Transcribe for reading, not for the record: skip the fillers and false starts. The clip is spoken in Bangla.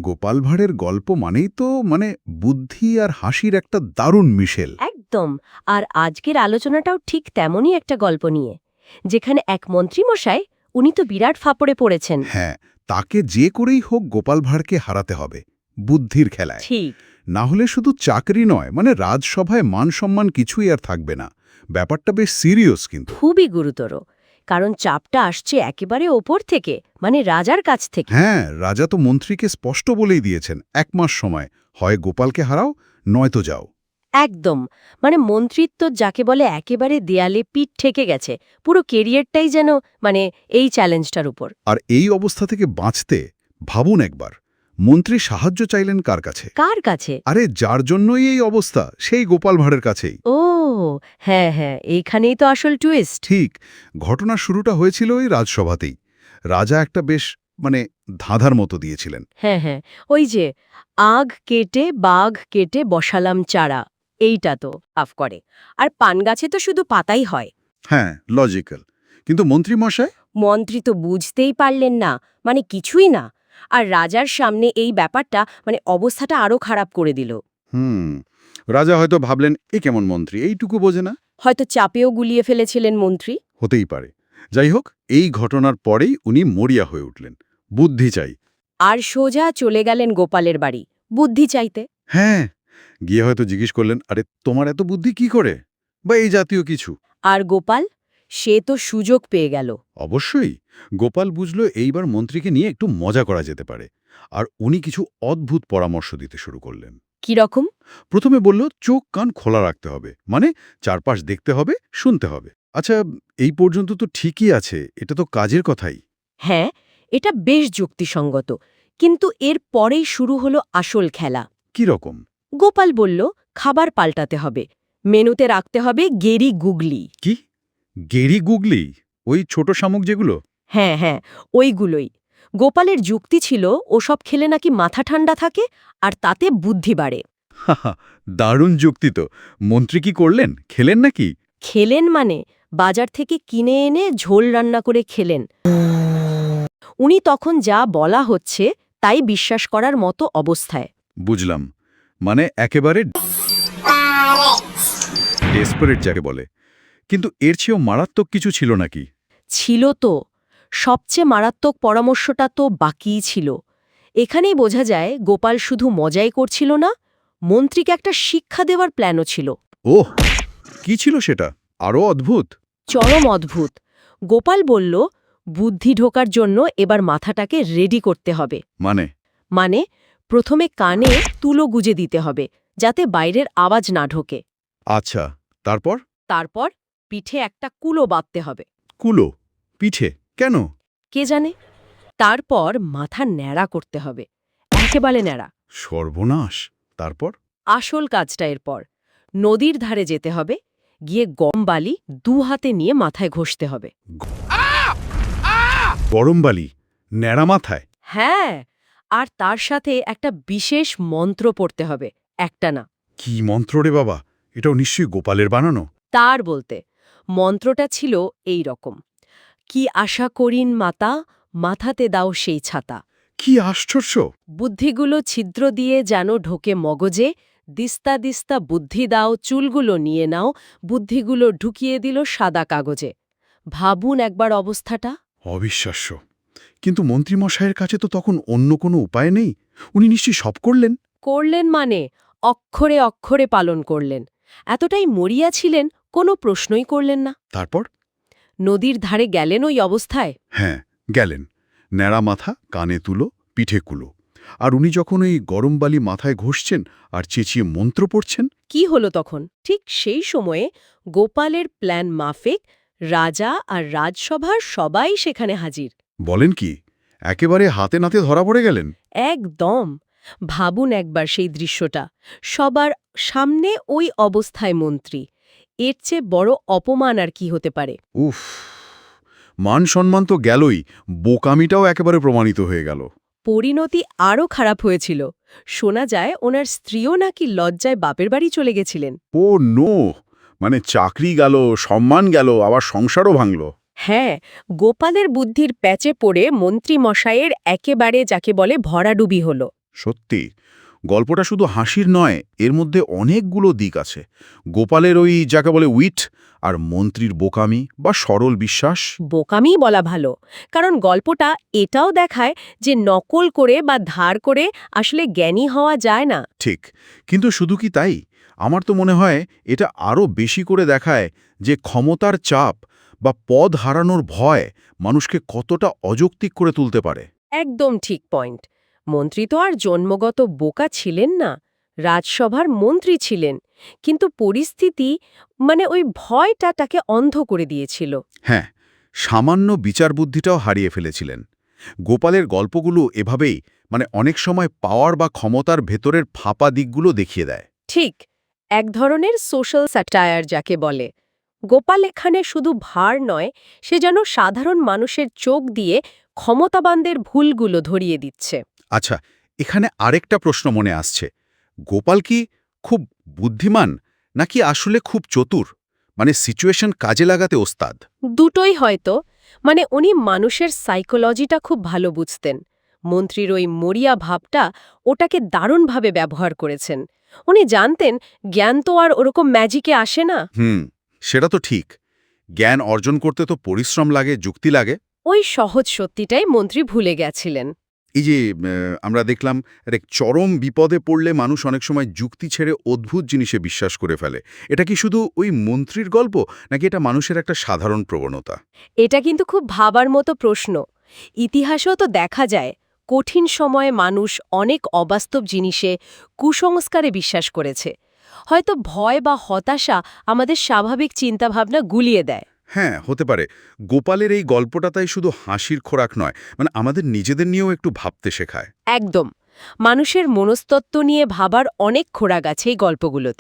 গোপাল ভাঁড়ের গল্প মানেই তো বুদ্ধি আর হাসির একটা দারুণ মিশেল। একদম। আর আজকের আলোচনাটাও ঠিক তেমনই একটা গল্প নিয়ে, যেখানে এক মন্ত্রীমশাই, উনি তো বিরাট ফাপড়ে পড়েছেন। হ্যাঁ, তাকে যে করেই হোক গোপাল ভাঁড়কে হারাতে হবে, বুদ্ধির খেলায়। ঠিক। না হলে শুধু চাকরি নয়, রাজসভায় মান সম্মান কিছুই আর থাকবে না। ব্যাপারটা বেশ সিরিয়াস কিন্তু। খুবই গুরুতর, কারণ চাপটা আসছে একেবারে ওপর থেকে, রাজার কাছ থেকে। হ্যাঁ, রাজা তো মন্ত্রীকে স্পষ্ট বলেই দিয়েছেন, 1 মাস সময়, হয় গোপালকে হারাও নয়তো যাও। একদম। মন্ত্রিত্ব যাকে বলে একেবারে দেয়ালে পিঠ ঠেকে গেছে, পুরো কেরিয়ারটাই যেন এই চ্যালেঞ্জটার উপর। আর এই অবস্থা থেকে বাঁচতে ভাবুন একবার, মন্ত্রী সাহায্য চাইলেন কার কাছে? কার কাছে? আরে যার জন্যই এই অবস্থা, সেই গোপাল ভাঁড়ের কাছেই। ও হ্যাঁ হ্যাঁ, এইখানেই তো আসল টুইস্ট। ঠিক, ঘটনার শুরুটা হয়েছিল ওই রাজসভাতেই। রাজা একটা বেশ ধাঁধার মতো দিয়েছিলেন। হ্যাঁ হ্যাঁ, ওই যে আগ কেটে বাঘ কেটে বসালাম চারা, এইটা তো আফ করে। আর পান গাছে তো শুধু পাতাই হয়। হ্যাঁ, লজিক্যাল। কিন্তু মন্ত্রীমশাই? মন্ত্রী তো বুঝতেই পারলেন না, কিছুই না। আর রাজার সামনে এই ব্যাপারটা অবস্থাটা আরো খারাপ করে দিল। রাজা হয়তো ভাবলেন, এ কেমন মন্ত্রী, এইটুকু বোঝে না। হয়তো চাপেও গুলিয়ে ফেলেছিলেন মন্ত্রী। হতেই পারে। যাই হোক, এই ঘটনার পরেই উনি মরিয়া হয়ে উঠলেন, বুদ্ধি চাই। আর সোজা চলে গেলেন গোপালের বাড়ি বুদ্ধি চাইতে। হ্যাঁ, গিয়ে হয়তো জিজ্ঞেস করলেন, আরে তোমার এত বুদ্ধি কি করে, বা এই জাতীয় কিছু। আর গোপাল, সে তো সুযোগ পেয়ে গেল। অবশ্যই, গোপাল বুঝল এইবার মন্ত্রীকে নিয়ে একটু মজা করা যেতে পারে। আর উনি কিছু অদ্ভুত পরামর্শ দিতে শুরু করলেন। কি রকম? প্রথমে বলল, চোখ কান খোলা রাখতে হবে, চারপাশ দেখতে হবে, শুনতে হবে। আচ্ছা, এই পর্যন্ত তো ঠিকই আছে, এটা তো কাজের কথাই। হ্যাঁ, এটা বেশ যুক্তিসঙ্গত। কিন্তু এর পরেই শুরু হলো আসল খেলা। কি রকম? গোপাল বলল, খাবার পাল্টাতে হবে, মেনুতে রাখতে হবে গেরি গুগলি। কি? গেরি গুগলি? ওই ছোট শামুক যেগুলো? হ্যাঁ হ্যাঁ, ওইগুলোই। গোপালের যুক্তি ছিল, ওসব খেলে নাকি মাথা ঠান্ডা থাকে আর তাতে বুদ্ধি বাড়ে। হাহা, দারুণ যুক্তি তো। মন্ত্রী কি করলেন, খেলেন নাকি? খেলেন বাজার থেকে কিনে এনে ঝোল রান্না করে খেলেন। উনি তখন যা বলা হচ্ছে তাই বিশ্বাস করার মতো অবস্থায়। বুঝলাম, একেবারে ডেসপারেট যাকে বলে। কিন্তু এর চেয়েও মারাত্মক কিছু ছিল নাকি? ছিল তো। সবচেয়ে মারাত্মক পরামর্শটা তো বাকিই ছিল। এখানেই বোঝা যায় গোপাল শুধু মজাই করছিল না, মন্ত্রীকে একটা শিক্ষা দেওয়ার প্ল্যানও ছিল। ওহ, কি ছিল সেটা? আরও অদ্ভুত। চরম অদ্ভুত। গোপাল বলল, বুদ্ধি ঢোকার জন্য এবার মাথাটাকে রেডি করতে হবে। মানে প্রথমে কানে তুলো গুজে দিতে হবে, যাতে বাইরের আওয়াজ না ঢোকে। আচ্ছা, তারপর? তারপর পিঠে একটা কুলো বাঁধতে হবে। কুলো? পিঠে কেন? কে জানে। তারপর মাথা ন্যাড়া করতে হবে, একেবারে ন্যাড়া। সর্বনাশ! তারপর? আসল কাজটা এরপর। নদীর ধারে যেতে হবে, গিয়ে গরম বালি 2 হাতে নিয়ে মাথায় ঘষতে হবে। গরম বালি ন্যাড়া মাথায়? হ্যাঁ, আর তার সাথে একটা বিশেষ মন্ত্র পড়তে হবে, একটা না। কি মন্ত্র রে বাবা? এটাও নিশ্চয়ই গোপালের বানানো। তার বলতে মন্ত্রটা ছিল এই রকম: কি আশা করিন মাতা, মাথাতে দাও সেই ছাতা। কি আশ্চর্য! বুদ্ধিগুলো ছিদ্র দিয়ে যেন ঢোকে মগজে, দিস্তা দিস্তা বুদ্ধি দাও, চুলগুলো নিয়ে নাও, বুদ্ধিগুলো ঢুকিয়ে দিল সাদা কাগজে। ভাবুন একবার অবস্থাটা। অবিশ্বাস্য। কিন্তু মন্ত্রীমশাইয়ের কাছে তো তখন অন্য কোনো উপায় নেই। উনি নিশ্চয়ই সব করলেন। করলেন অক্ষরে অক্ষরে পালন করলেন। এতটাই মরিয়া ছিলেন, কোনো প্রশ্নই করলেন না। তারপর? নদীর ধারে গেলেন ওই অবস্থায়। হ্যাঁ, গেলেন। ন্যাড়া মাথা, কানে তুলো, পিঠে কুলো। আর উনি যখন ওই গরম বালি মাথায় ঘষছেন আর চেঁচিয়ে মন্ত্র পড়ছেন। কি হলো তখন? ঠিক সেই সময়ে গোপালের প্ল্যান মাফিক রাজা আর রাজসভার সবাই সেখানে হাজির। বলেন কি, একেবারে হাতে নাতে ধরা পড়ে গেলেন? একদম। ভাবুন একবার সেই দৃশ্যটা। সবার সামনে ওই অবস্থায় মন্ত্রী। এর চেয়ে বড় অপমান আর কি হতে পারে? উফ, মান সম্মান তো গেলই, বোকামিটাও একেবারে প্রমাণিত হয়ে গেল। পরিণতি আরও খারাপ হয়েছিল। শোনা যায় ওনার স্ত্রীও নাকি লজ্জায় বাপের বাড়ি চলে গেছিলেন। ও নো! চাকরি গেল, সম্মান গেল, আবার সংসারও ভাঙল। হ্যাঁ, গোপালের বুদ্ধির প্যাচে পড়ে মন্ত্রী মশাইয়ের একেবারে যাকে বলে ভরাডুবি হল। সত্যি গল্পটা শুধু হাসির নয়, এর মধ্যে অনেকগুলো দিক আছে। গোপালের ওই যাকে বলে উইট, আর মন্ত্রীর বোকামি বা সরল বিশ্বাস। বোকামিই বলা ভালো, কারণ গল্পটা এটাও দেখায় যে নকল করে বা ধার করে আসলে জ্ঞানী হওয়া যায় না। ঠিক, কিন্তু শুধু কি তাই? আমার তো মনে হয় এটা আরও বেশি করে দেখায় যে ক্ষমতার চাপ বা পদ হারানোর ভয় মানুষকে কতটা অযৌক্তিক করে তুলতে পারে। একদম ঠিক পয়েন্ট। মন্ত্রী তো আর জন্মগত বোকা ছিলেন না, রাজসভার মন্ত্রী ছিলেন, কিন্তু পরিস্থিতি ওই ভয়টা তাকে অন্ধ করে দিয়েছিল। হ্যাঁ, সামান্য বিচার বুদ্ধিটাও হারিয়ে ফেলেছিলেন। গোপালের গল্পগুলো এভাবেই অনেক সময় পাওয়ার বা ক্ষমতার ভেতরের ফাঁপা দিকগুলো দেখিয়ে দেয়। ঠিক, এক ধরনের সোশ্যাল স্যাটায়ার যাকে বলে। গোপাল এখানে শুধু ভার নয়, সে যেন সাধারণ মানুষের চোখ দিয়ে ক্ষমতাবানদের ভুলগুলো ধরিয়ে দিচ্ছে। আচ্ছা, এখানে আরেকটা প্রশ্ন মনে আসছে। গোপাল কি খুব বুদ্ধিমান, নাকি আসলে খুব চতুর? সিচুয়েশন কাজে লাগাতে ওস্তাদ? দুটোই হয়তো। উনি মানুষের সাইকোলজিটা খুব ভালো বুঝতেন। মন্ত্রীর ওই মরিয়া ভাবটা ওটাকে দারুণভাবে ব্যবহার করেছেন। উনি জানতেন জ্ঞান তো আর ওরকম ম্যাজিকে আসে না। সেটা তো ঠিক। জ্ঞান অর্জন করতে তো পরিশ্রম লাগে, যুক্তি লাগে। ওই সহজ সত্যিটাই মন্ত্রী ভুলে গেছিলেন। এই যে আমরা দেখলাম এক চরম বিপদে পড়লে মানুষ অনেক সময় যুক্তি ছেড়ে অদ্ভুত জিনিসে বিশ্বাস করে ফেলে। এটা কি শুধু ওই মন্ত্রীর গল্প, নাকি এটা মানুষের একটা সাধারণ প্রবণতা? এটা কিন্তু খুব ভাবার মতো প্রশ্ন। ইতিহাসেও তো দেখা যায় কঠিন সময়ে মানুষ অনেক অবাস্তব জিনিসে, কুসংস্কারে বিশ্বাস করেছে। হয়তো ভয় বা হতাশা আমাদের স্বাভাবিক চিন্তাভাবনা গুলিয়ে দেয়। হ্যাঁ, হতে পারে। গোপালের এই গল্পটা তাই শুধু হাসির খোরাক নয়, আমাদের নিজেদের নিয়েও একটু ভাবতে শেখায়। একদম, মানুষের মনস্তত্ত্ব নিয়ে ভাবার অনেক খোরাক আছে এই গল্পগুলোতে।